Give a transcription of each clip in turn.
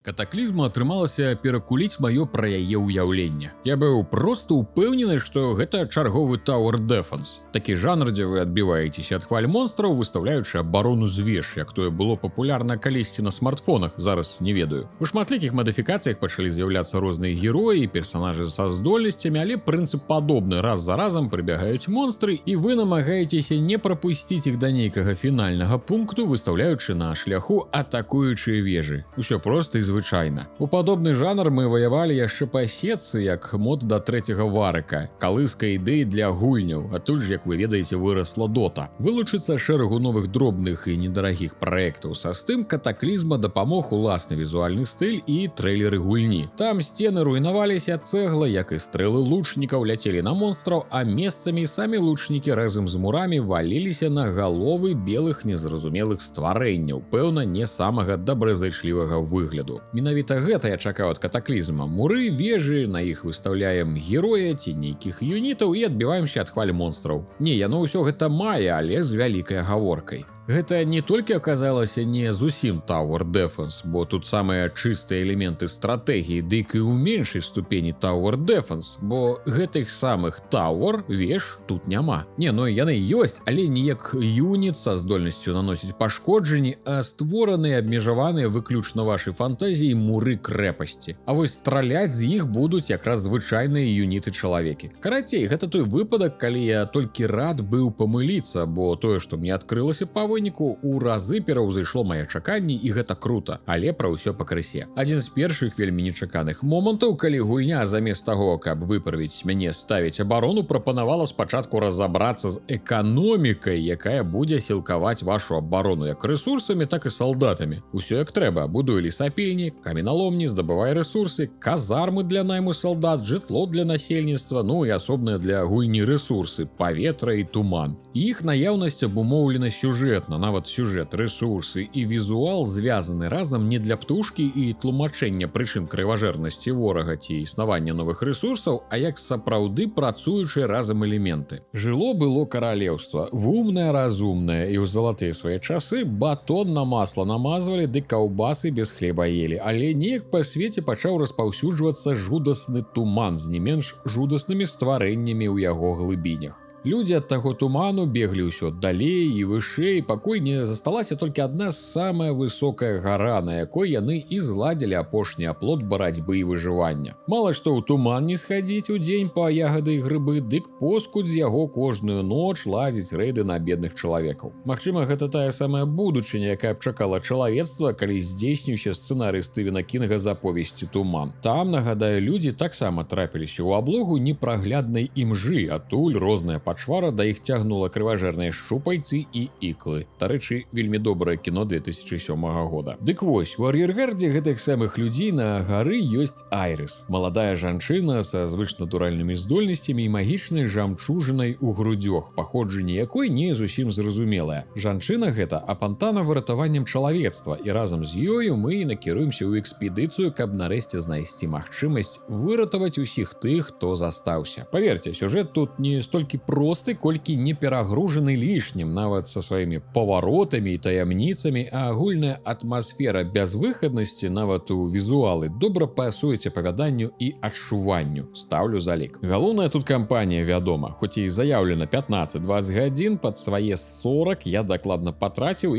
Катаклізма атрымалася перакуліць маё пра яе ўяўленне. Я быў проста ўпэўнены, што гэта чарговы Tower Defense. Такі жанр, дзе вы адбіваецеся ад хваль монстраў, выстаўляючы абарону з веж, як тое было папулярна калісьці на смартфонах, зараз не ведаю. У шматлікіх мадыфікацыях пачалі з'яўляцца розныя героі, персанажы са здольнасцямі, але прынцып падобны. Раз за разам прыбягаюць монстры, і вы намагаецеся не прапусціць іх да нейкага фінальнага пункту, выстаўляючы на шляху атакуючыя вежы. Усё проста і звычайна. У падобны жанр мы ваявалі яшчэ па сетцы, як мод да трэцяга варыка. Калыска ідэй для гульняў, а тут ж, як вы ведаеце, вырасла дота. Вылучыцца шэрагу новых дробных і недарагіх праектаў. Са стым катаклізма дапамог уласны візуальны стыль і трэйлеры гульні. Там сцены руйнаваліся, цэгла, як і стрэлы лучнікаў, ляцелі на монстраў, а месцамі самі лучнікі разам з мурамі валіліся на галовы белых незразумелых стварэнняў, пэўна, не самага добразычлівага выгляду. Менавіта гэта я чакаў ад катаклізма. Муры, вежы, на іх выстаўляем героя ці нейкіх юнітаў і адбіваемся ад хваль монстраў. Не, яно ўсё гэта мае, але з вялікай агаворкай. Гэта не толькі аказалася не зусім Tower Defense, бо тут самыя чыстыя элементы стратэгіі, дык і ў меншай ступені Tower Defense, бо гэтых самых Tower, веж тут няма. Не, ну яны ёсць, але не як юніт са здольнасцю наносіць пашкоджанні, а створаныя, абмежаваныя выключна вашай фантазіі муры крэпасці. А вось страляць з іх будуць якраз звычайныя юніты-чалавекі. Карацей, гэта той выпадак, калі я толькі рад быў памыліцца, бо тое, што мне адкрылася па у разы пераўзышло мае чаканні, і гэта крута, але пра ўсё пакрысе. Адзін з першых вельмі нечаканых момантаў, калі гульня замест таго, каб выправіць мяне ставіць абарону, прапанавала спачатку разабрацца з эканомікай, якая будзе сілкаваць вашу абарону як рэсурсамі, так і салдатамі. Усё як трэба: будуй лесапільні, каменяломні, здабывай рэсурсы, казармы для найму салдат, жытло для насельніцтва, ну і асобныя для гульні рэсурсы, паветра і туман. Іх наяўнасць абумоўлена сюжэтна. Нават сюжэт, рэсурсы і візуал звязаны разам не для птушкі і тлумачэння прычын крыважэрнасці ворага ці існавання новых рэсурсаў, а як сапраўды працуючыя разам элементы. Жыло было каралеўства, вумнае, разумнае, і ў залатыя свае часы батон на масла намазвалі, ды каўбасы без хлеба елі, але неяк па свеце пачаў распаўсюджвацца жудасны туман з не менш жудаснымі стварэннямі ў яго глыбінях. Людзі ад таго туману беглі ўсё далей і вышэй, пакуль не засталася толькі адна самая высокая гара, на якой яны і зладзілі апошні аплот барацьбы і выжывання. Мала што ў туман не схадзіць у дзень па ягады і грыбы, дык поскудь з яго кожную ноч ладзіць рэйды на бедных чалавекаў. Магчыма, гэта тая самая будучыня, якая б чакала чалавецтва, калі здзейсніўся сцэнарый Стывена Кінга з аповесці «Туман». Там, нагадаю, людзі таксама трапіліся ў аблогу непрагляднай імжы, адтуль розная пачвара да іх цягнула крыважэрныя шчупальцы і іклы. Дарэчы, вельмі добрае кіно 2007 года. Дык вось, у ар'ергардзе гэтых самых людзей на гары ёсць Айрыс. Маладая жанчына са звышнатуральнымі здольнасцямі і магічнай жамчужынай у грудзях, паходжанне якой не зусім зразумелае. Жанчына гэта апантана выратаваннем чалавецтва, і разам з ёю мы накіруемся ў экспедыцыю, каб нарэшце знайсці магчымасць выратаваць усіх тых, хто застаўся. Паверце, сюжэт тут не столькі просты, колькі не перагружаны лішнім, нават са сваімі паваротамі і таямніцамі, а агульная атмасфера бязвыхаднасці, нават у візуалы, добра пасуеце апавяданню і адчуванню. Стаўлю залік. Галоўная тут кампанія, вядома, хоць і заяўлена 15-20 гадзін, пад свае 40 я дакладна патраціў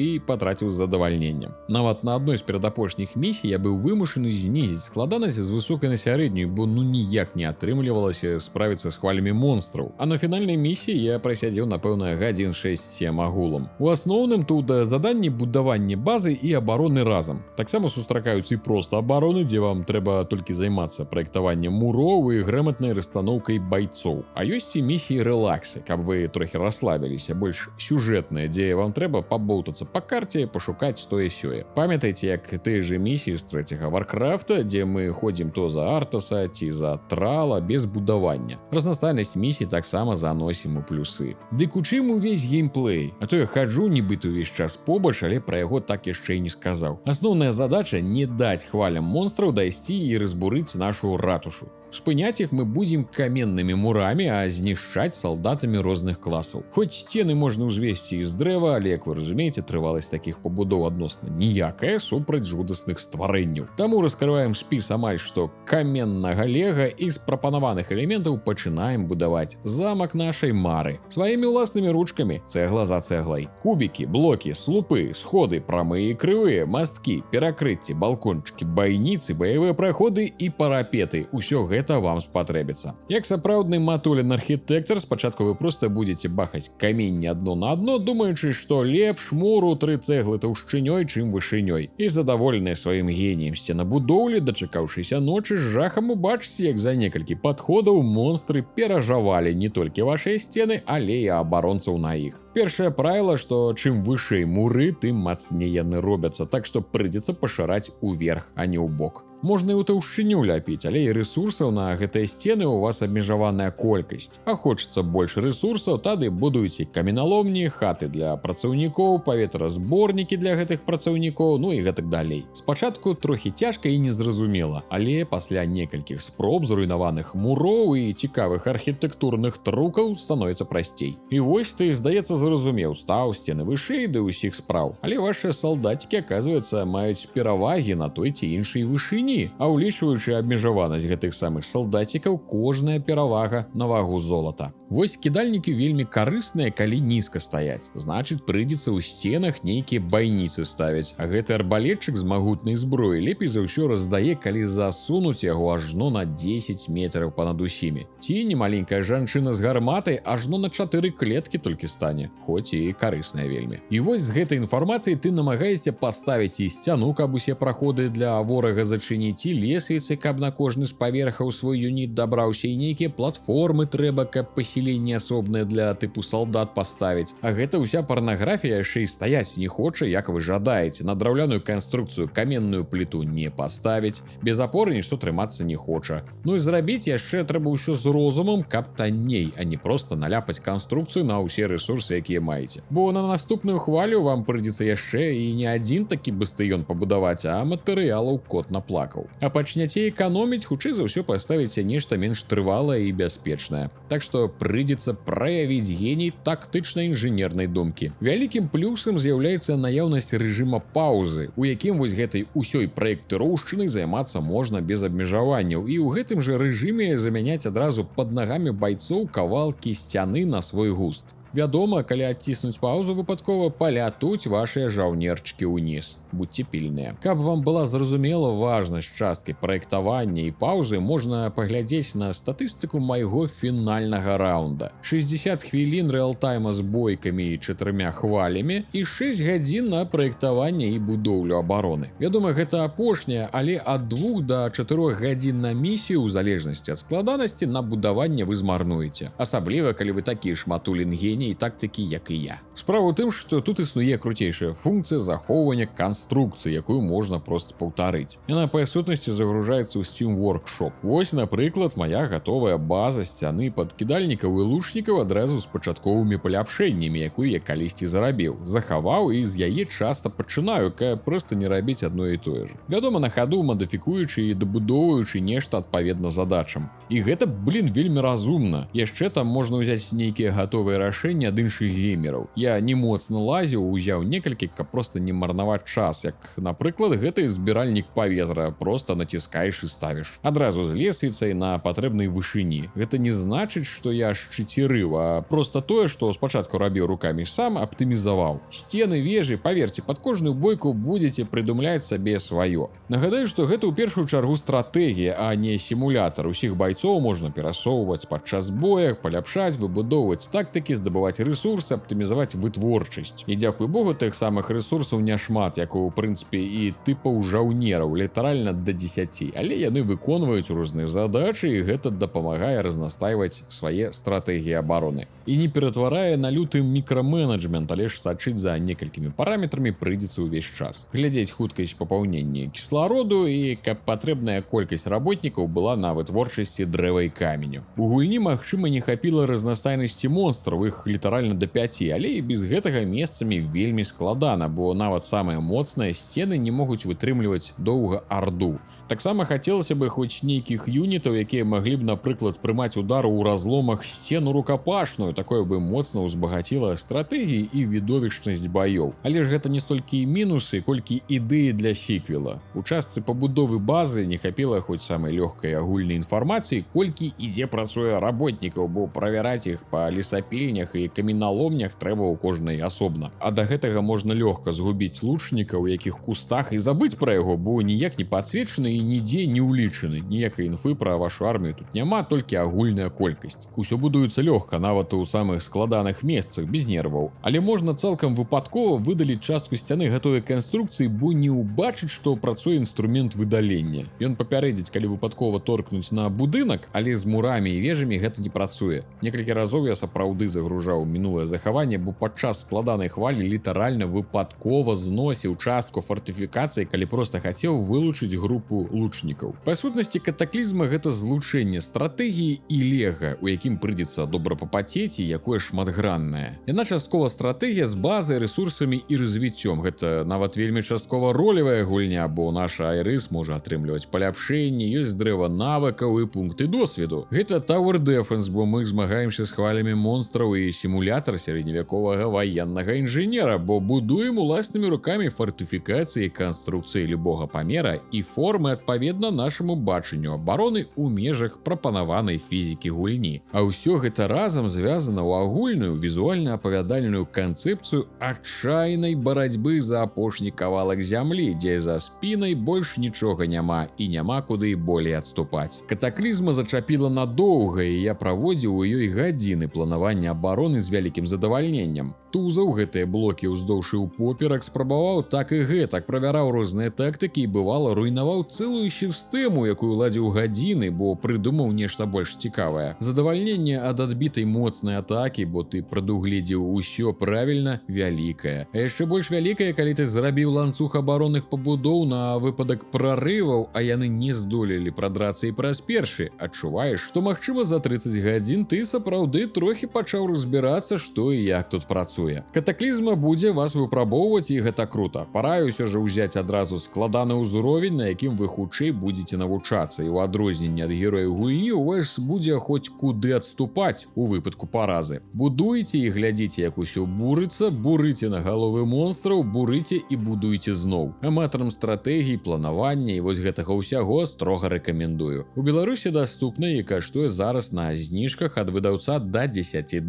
з задавальненнем. Нават на адной з перадапошніх місій я быў вымушаны знізіць складанасць з высокай на сярэднюю, бо ніяк не атрымлівалася справіцца з хвалямі монстраў. А на фінальнай місіі я прасядзеў, напэўна, гадзін 6-7 агулам. У асноўным тут заданні будавання базы і абароны разам. Таксама сустракаюцца і проста абароны, дзе вам трэба толькі займацца праектаваннем муроў і грэматнай расстаноўкай байцоў. А ёсць і місіі рэлаксы, каб вы трохі расслабіліся, больш сюжэтныя, дзе вам трэба паболтацца па карце, пашукаць тое-сёе. Памятайце, як тыя же місіі з трэцяга Варкрафта, дзе мы ходзім то за Артаса ці за Трала без будавання. Разнастайнасць місій таксама заносіць максімум плюсы. Дык у чым увесь геймплей? А то я хаджу нібыта ўвесь час побач, але пра яго так яшчэ і не сказаў. Асноўная задача не даць хвалям монстраў дайсці і разбурыць нашу ратушу. Спыняць іх мы будзем каменнымі мурамі, а знішчаць салдатамі розных класаў. Хоць сцены можна ўзвесці з дрэва, але, як вы разумееце, трываласць такіх пабудоў адносна ніякая супраць жудасных стварэнняў. Таму раскрываем спіс амаль што каменнага лега і з прапанаваных элементаў пачынаем будаваць замак нашай мары. Сваімі ўласнымі ручкамі, цэгла за цэглай. Кубікі, блокі, слупы, сходы, прамыя і крывыя, масткі, перакрыцці, балкончыкі, байніцы, баявыя праходы і парапеты. Усё гэта вам спатрэбіцца. Як сапраўдны матулін архітэктар, спачатку вы проста будете бахаць каменні адно на адно, думаючы, што лепш муру 3 цэглы таўшчынёй, чым вышынёй. І задаволеныя сваім геніем сценабудоўлі, дачакаўшыся ночы, з жахам убачыце, як за некалькі падходаў монстры перажавалі не толькі вашыя сцены, але і абаронцаў на іх. Першае правіла, што чым вышэй муры, тым мацней яны робяцца, так што прыйдзецца пашыраць уверх, а не ў бок. Можна і ў таўшчыню ляпіць, але і рэсурсаў на гэтыя сцены у вас абмежаваная колькасць. А хочацца больш рэсурсаў, тады будуйце каменаломні, хаты для працаўнікоў, паветразборнікі для гэтых працаўнікоў, ну і гэтак далей. Спачатку трохі цяжка і незразумела, але пасля некалькіх спроб зруйнаваных муроў і цікавых архітэктурных трукаў становіцца прасцей. І вось ты, здаецца, зразумеў, стаў сцены вышэй да ўсіх спраў. Але вашыя салдацікі, аказваецца, маюць перавагі на той ці іншай вышыні. А ўлічваючы абмежаванасць гэтых самых салдацікаў, кожная перавага на вагу золата. Вось кідальнікі вельмі карысныя, калі нізка стаяць. Значыць, прыйдзецца ў сценах нейкія байніцы ставіць. А гэты арбалетчык з магутнай зброі лепей за ўсё раздае, калі засунуць яго ажно на 10 метраў панад усімі. Ці немаленькая жанчына з гарматай ажно на 4 клеткі толькі стане, хоць і карысная вельмі. І вось з гэтай інфармацыяй ты намагаешся паставіць і сцяну, каб усе праходы для ворага зачыніць, ці лесвіцы, каб на кожны з паверхаў свой юніт дабраўся, і нейкія платформы трэба, каб пасяленне асобнае для тыпу салдат паставіць. А гэта ўся парнаграфія яшчэ і стаяць не хоча, як вы жадаеце. На драўляную канструкцыю каменную пліту не паставіць, без апоры нішто трымацца не хоча. Ну і зрабіць яшчэ трэба ўсё з розумам, каб танней, а не проста наляпаць канструкцыю на ўсе рэсурсы, якія маеце. Бо на наступную хвалю вам прыйдзецца яшчэ і не адзін такі бастыён пабудаваць, а матэрыялаў кот наплакаў. А пачняце эканоміць, хутчэй за ўсё паставіце нешта менш трывалае і бяспечнае. Так што прыйдзецца праявіць геній тактычна-інжынернай думкі. Вялікім плюсам з'яўляецца наяўнасць рэжыма паўзы, у якім вось гэтай усёй праектыроўшчынай займацца можна без абмежаванняў, і ў гэтым жа рэжыме замяняць адразу пад нагамі байцоў кавалкі сцяны на свой густ. Вядома, калі адціснуць паузу выпадкова, палятуць вашыя жаўнерчыкі ўніз. Будьце пільныя. Каб вам была зразумела важнасць часткі праектавання і паўзы, можна паглядзець на статыстыку майго фінальнага раунда. 60 хвілін рэалтайма з бойкамі і 4 хвалямі і 6 гадзін на праектаванне і будоўлю абароны. Вядома, гэта апошняе, але ад 2 до 4 гадзін на місію, у залежнасці ад складанасці, на будаванне вы змарнуеце. Асабліва, калі вы такі шматулін геній і тактыкі, як і я. Справа ў тым, што тут існуе круцейшая функцыя захоўвання канструкцыі, якую можна проста паўтарыць. Яна па сутнасці загружаецца ў Steam Workshop. Вось, напрыклад, моя гатовая база сцяны пад кідальнікаў і лучнікаў адразу з пачатковымі паляпшэннямі, якую я калісьці зарабіў. Захаваў і з яе часта пачынаю, каб проста не рабіць адно і тое ж. Вядома, на хаду мадыфікуючы і дабудоўваючы нешта адпаведна задачам. І гэта, вельмі разумна. Яшчэ там можна ўзяць нейкія гатовыя рашэнні ад іншых геймераў. Я не моцна лазіў, узяў некалькі, каб проста не марнаваць час, як, напрыклад, гэты збіральнік паветра, проста націскаеш і ставіш. Адразу з лесвіцай на патрэбнай вышыні. Гэта не значыць, што я шчыцерыў, а проста тое, што спачатку рабіў рукамі сам, аптымізаваў. Сцены, вежы, паверце, пад кожную бойку будзеце прыдумляць сабе сваё. Нагадаю, што гэта ў першую чаргу стратэгія, а не сімулятар. Усіх байцоў можна перасоўваць падчас боя, паляпшаць, выбудоўваць тактыкі, здабываць рэсурсы, аптымізаваць вытворчасць. І дзякуй Богу, тых самых рэсурсаў няшмат, як у прынцыпе і тыпаў жаўнераў, літаральна да 10, але яны выконваюць розныя задачы, і гэта дапамагае разнастайваць свае стратэгіі абароны. і не ператварае на люты мікраменеджмент, але ж сачыць за некалькімі параметрамі прыйдзецца ўвесь час. Глядзець хуткасць папаўнення кіслароду і каб патрэбная колькасць работнікаў была на вытворчасці дрэва і каменю. У гульні, магчыма, не хапіла разнастайнасці монстраў, іх літаральна да 5, але і без гэтага месцамі вельмі складана, бо нават самыя моцныя сцены не могуць вытрымліваць доўга арду. Таксама хацелася бы хоць нейкіх юнітаў, якія маглі б, напрыклад, прымаць удары ў разломах сцену рукапашную, такое бы моцна ўзбагаціла стратэгіі і відовішчнасць баёў. Але ж гэта не столькі мінусы, колькі ідэі для сіквела. У частцы пабудовы базы не хапіла хоць самай лёгкай агульнай інфармацыі, колькі і дзе працуе работнікаў, бо правяраць іх па лесапільнях і каменаломнях трэба ў кожнай асобна. А да гэтага можна лёгка згубіць лучніка ў якіх кустах і забыць пра яго, бо ніяк не падсвечаны і нідзе не ўлічаны. Ніякай інфы пра вашу армію тут няма, толькі агульная колькасць. Усё будуецца лёгка, нават у самых складаных месцах, без нерваў. Але можна цалкам выпадкова выдаліць частку сцяны гатовай канструкцыі, бо не ўбачыць, што працуе інструмент выдалення. Ён папярэдзіць, калі выпадкова торкнуць на будынак, але з мурамі і вежамі гэта не працуе. Некалькі разоў я сапраўды загружаў мінулае захаванне, бо падчас складанай хвалі літаральна выпадкова зносіў частку фортыфікацыі, калі проста хацеў вылучыць групу лучнікаў. Па сутнасці, катаклізма гэта злучэнне стратэгіі і лега, у якім прыйдзецца добра папацець і якое шматграннае. Яна часткова стратэгія з базай, рэсурсамі і развіццём. Гэта нават вельмі часткова ролевая гульня, бо наша Айрыс можа атрымліваць паляпшэнні, ёсць дрэва навыкаў і пункты досведу. Гэта Tower Defense, бо мы змагаемся з хвалямі монстраў і сімулятар сярэдневяковага ваеннага інжынера, бо будуем уласнымі рукамі фортыфікацыі, канструкцыі любога памера і формы адпаведна нашаму бачанню абароны ў межах прапанаванай фізікі гульні. А ўсё гэта разам звязана ў агульную візуальна-апавядальную канцэпцыю адчайнай барацьбы за апошні кавалак зямлі, дзе за спінай больш нічога няма і няма куды болей адступаць. Катаклізма зачапіла надоўга, і я праводзіў у ёй гадзіны планавання абароны з вялікім задавальненнем. Тузаў гэтыя блокі ўздоўж і ўпоперак, спрабаваў так і гэтак, правяраў розныя тактыкі і бывала руйнаваў цэлую сістэму, якую ладзіў гадзіны, бо прыдумаў нешта больш цікавае. Задавальненне ад адбітай моцнай атакі, бо ты прадугледзеў усё правільна, вялікае. А яшчэ больш вялікае, калі ты зрабіў ланцуг абаронных пабудоў на выпадак прарываў, а яны не здолелі прадрацца і праз першы. Адчуваеш, што магчыма за 30 гадзін ты сапраўды трохі пачаў разбірацца, што і як тут працуе. Катаклізма будзе вас выпрабоўваць, і гэта крута. Параю ўсё ж узяць адразу складаны ўзровень, на якім вы хутчэй будзеце навучацца, і ў адрозненне ад герояў гульні у вас будзе хоць куды адступаць у выпадку паразы. Будуйце і глядзіце, як усё бурыцца, бурыце на галовы монстраў, бурыце і будуйце зноў. Аматарам стратэгій, планавання і вось гэтага ўсяго строга рэкамендую. У Беларусі даступна і каштуе зараз на зніжках ад выдаўца да $10.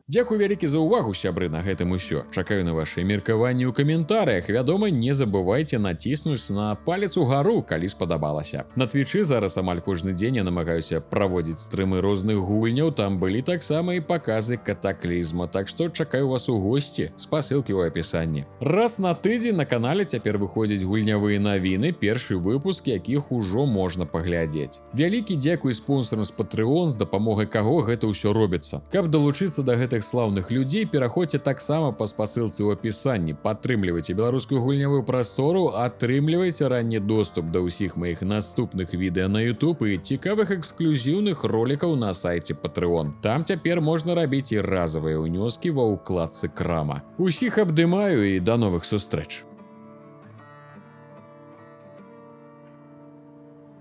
Дзякуй вялікі за ўвагу, сябры, на гэтым усё. Чакаю на вашы меркаванні ў каментарыях. Вядома, не забывайце націснуць на палец угару, калі спадабалася. На Твічы зараз амаль кожны дзень я намагаюся праводзіць стрымы розных гульняў, там былі таксама і паказы катаклізма, так што чакаю вас у госці, спасылкі ў апісанні. Раз на тыдзень на канале цяпер выходзяць гульнявыя навіны, першы выпуск якіх ужо можна паглядзець. Вялікі дзякуй спонсорам з Patreon, з дапамогай каго гэта ўсё робіцца. Каб далучыцца да гэтых слаўных людзей, пераходзьце таксама па спасылцы ў апісанні, падтрымлівайце беларускую гульнявую прастору, атрымлівайце ранні доступ да ўсіх маіх наступных відэа на YouTube і цікавых эксклюзіўных ролікаў на сайце Patreon. Там цяпер можна рабіць і разовыя ўнёскі ва ўкладцы крама. Усіх абдымаю і да новых сустрэч!